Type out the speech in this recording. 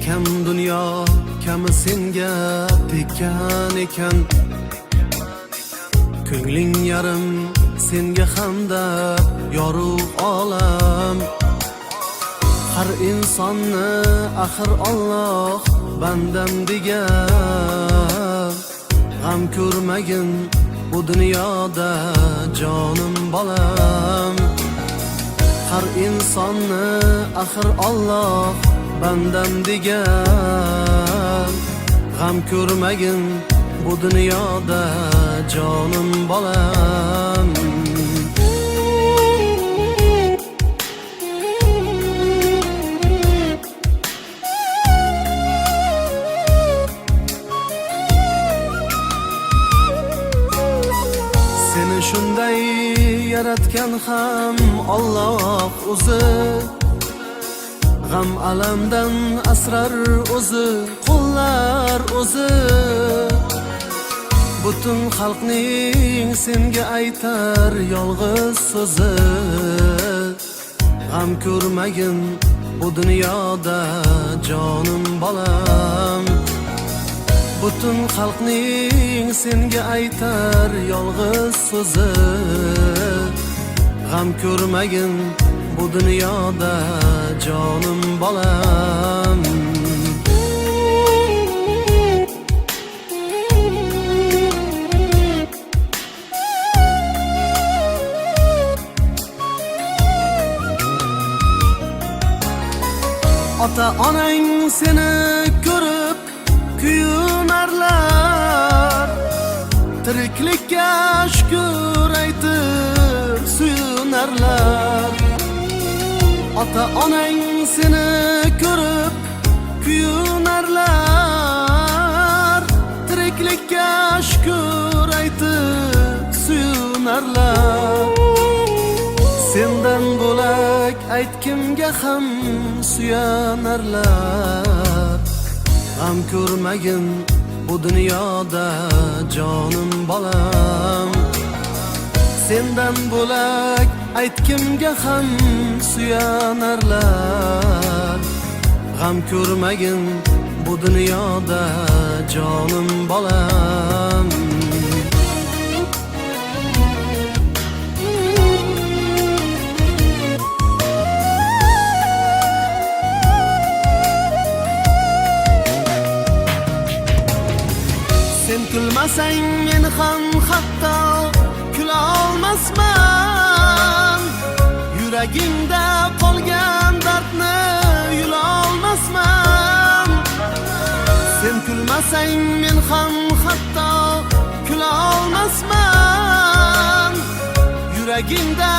kam dunyo kami senga tekkan ekan. Ko'ngling yarim senga hamda yorug' olam. Har insonni axir Alloh bandam degan. G'am ko'rmagin bu dunyoda jonim bolam. Har insonni axir Alloh bandam degan. G'am ko'rmagin bu dunyoda jonim bolam. Seni shunday yaratgan ham Alloh o'zi. G'am alamdan asrar o'zi, qo'llar o'zi. Butun xalqning senga aytar yolg'iz so'zi. G'am ko'rmagin bu dunyoda jonim bolam. Butun xalqning senga aytar yolg'iz so'zi. G'am ko'rmagin bu dunyoda jonim bolam. Ota onang seni ko'rib kuyunarlar. Tiriklikka shukr aytib suyunarlar. Ota onang seni ko'rib kuyunarlar. Tiriklikka shukr aytib suyunarlar. Sendan bo'lak ayt kimga ham suyanarlar. G'am ko'rmagin bu dunyoda jonim bolam. Sendan bo'lak ayt kimga ham suyanarlar. G'am ko'rmagin bu dunyoda jonim bolam. Sen kulmasang men ham hatto kula olmasman. Yuragimda qolgan dardni yula olmasman. Sen kulmasang men ham hatto kula olmasman. Yuragimda